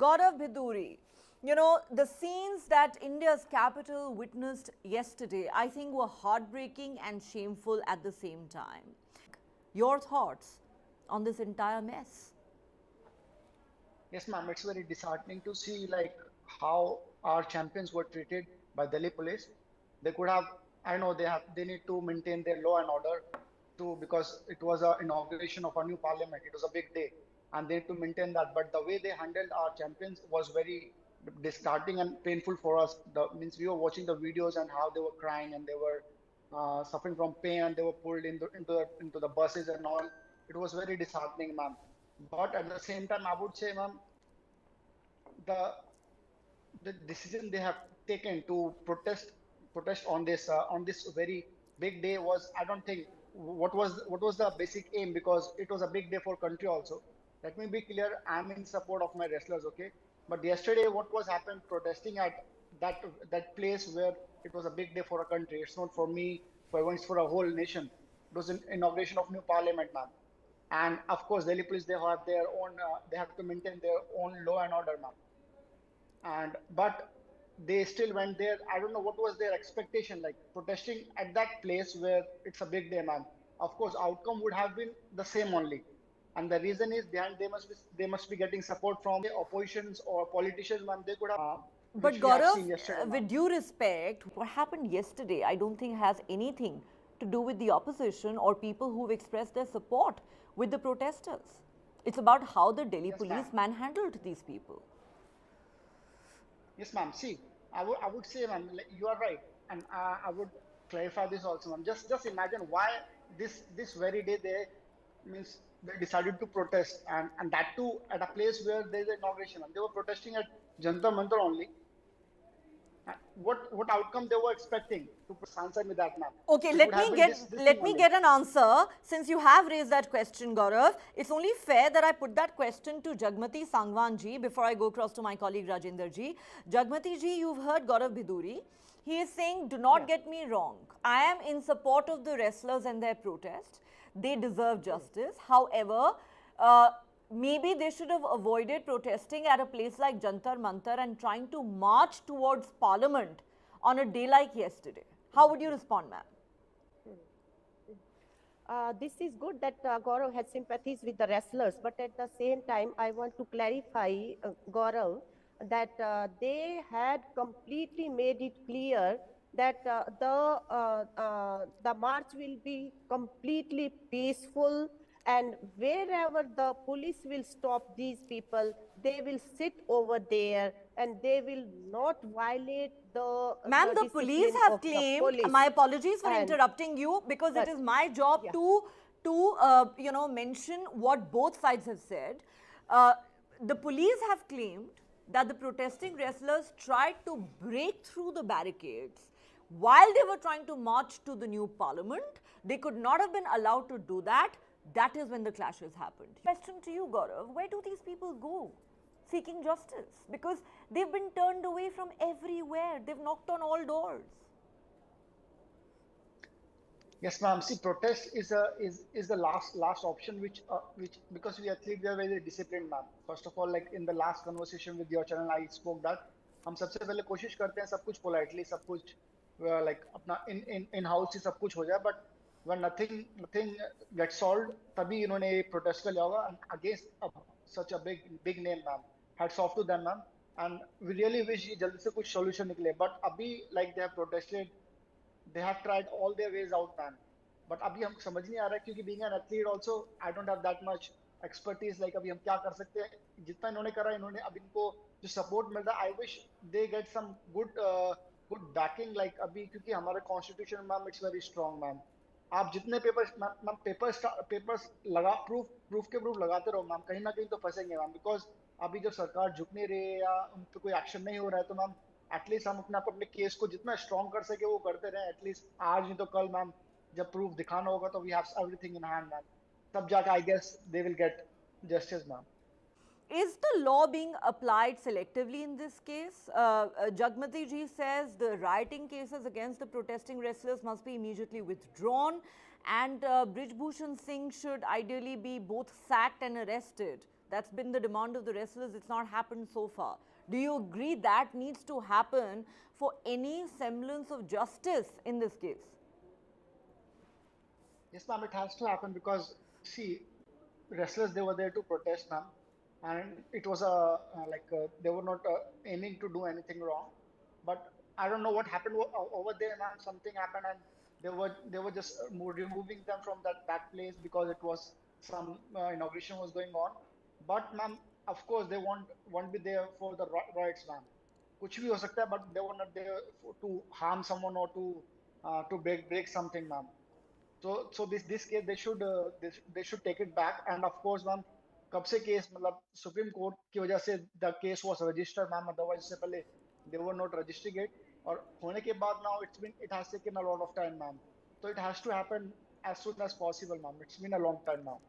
Gaurav Biduri, you know, the scenes that India's capital witnessed yesterday, I think were heartbreaking and shameful at the same time. Your thoughts on this entire mess? Yes, ma'am. It's very disheartening to see like how our champions were treated by Delhi police. They could have, I know they need to maintain their law and order too because it was a inauguration of a new parliament. It was a big day, and they need to maintain that. But the way they handled our champions was very disheartening and painful for us. The means we were watching the videos and how they were crying and they were suffering from pain and they were pulled into the buses and all. It was very disheartening, ma'am. But at the same time, I would say, ma'am, the the decision they have taken to protest on this very big day was, I don't think, what was the basic aim, because it was a big day for country also. Let me be clear, I'm in support of my wrestlers, okay? But yesterday what was happened protesting at that that place where it was a big day for a country, it's not for me, for everyone, it's for a whole nation. It was an inauguration of new parliament, ma'am. And of course Delhi police, they have their own they have to maintain their own law and order, ma'am. And but they still went there. I don't know what was their expectation, like protesting at that place where it's a big day, man. Of course outcome would have been the same only, and the reason is they must be getting support from the oppositions or politicians, man. They could have which But we have Gaurav, seen yesterday, man. with due respect, what happened yesterday, I don't think has anything to do with the opposition or people who've expressed their support with the protesters. It's about how the Delhi Yes, ma'am. police manhandled these people. Yes, ma'am. See, I would say, ma'am, like, you are right, and I would clarify this also, ma'am. Just imagine why this very day they means they decided to protest, and that too at a place where there is inauguration. And they were protesting at Jantar Mantar only. What outcome they were expecting? To answer me that, ma'am. Okay, It would have been this thing let me only. get an answer. Since you have raised that question, Gaurav, it's only fair that I put that question to Jagmati Sangwan ji before I go across to my colleague Rajender ji. Jagmati ji, you've heard Gaurav Biduri. He is saying, do not Yeah. get me wrong. I am in support of the wrestlers and their protest. They deserve justice. However, maybe they should have avoided protesting at a place like Jantar Mantar and trying to march towards Parliament on a day like yesterday. How would you respond, ma'am? This is good that Gaurav has sympathies with the wrestlers, but at the same time, I want to clarify, Gaurav, that they had completely made it clear that the march will be completely peaceful, and wherever the police will stop these people, they will sit over there and they will not violate Ma'am, the the police discipline have of the claimed, police. my apologies for And interrupting you because it but is my job yeah. to mention what both sides have said. Uh, the police have claimed that the protesting wrestlers tried to break through the barricades while they were trying to march to the new parliament. They could not have been allowed to do that. That is when the clashes happened. Question to you, Gaurav, where do these people go seeking justice? Because they've been turned away from everywhere. They've knocked on all doors. Yes, ma'am. See, protest is the last option, which, because we are very disciplined, ma'am. First of all, like in the last conversation with your channel, I spoke that हम सबसे पहले कोशिश करते हैं सब कुछ politely, सब कुछ like अपना in house ही सब कुछ हो जाए, but when nothing gets solved, तभी इन्होंने ये protest कर लिया होगा, and against such a big name, ma'am. Hats off to them, ma'am. And we really wish ये जल्दी से कुछ solution निकले. But अभी like they have protested, they have tried all their ways out, man. But अभी हम समझ नहीं आ रहा है, क्योंकि being an athlete also, I don't have that much expertise. Like अभी हम क्या कर सकते हैं, जितना इन्होंने करा, इन्होंने अब इनको जो support मिल रहा है, I wish they get some good backing. Like अभी क्योंकि हमारा constitution, ma'am, it's very strong, ma'am. आप जितने पेपर्स मैम पेपर्स लगा प्रूफ के प्रूफ लगाते रहो, मैम, कहीं ना कहीं तो फंसेंगे, मैम. बिकॉज अभी जब सरकार झुक नहीं रही है या उन पे कोई एक्शन नहीं हो रहा है, तो मैम एटलीस्ट हम अपने अपने केस को जितना स्ट्रॉन्ग कर सके वो करते रहे. एटलीस्ट आज नहीं तो कल, मैम, जब प्रूफ दिखाना होगा तो we have everything in hand, ma'am. तब जाके I guess they will get justice, ma'am. Is the law being applied selectively in this case? Jagmati ji says the rioting cases against the protesting wrestlers must be immediately withdrawn, and Brij Bhushan Singh should ideally be both sacked and arrested That's been the demand of the wrestlers. It's not happened so far. Do you agree that needs to happen for any semblance of justice in this case? Yes, ma'am, it has to happen because see, wrestlers they were there to protest, ma'am, and it was they were not aiming to do anything wrong, but I don't know what happened over there, ma'am. Something happened, and they were just removing them from that place because it was some inauguration was going on. But ma'am, of course they won't be there for the riots, ma'am. कुछ भी हो सकता है, but they were not there to harm someone or to break something, ma'am. So this case they should take it back, and of course ma'am कब से case मतलब supreme court की वजह से the case was registered ma'am, otherwise से पहले दे were not registering it, और होने के बाद now it has taken a lot of time ma'am, so it has to happen as soon as possible, ma'am. It's been a long time now.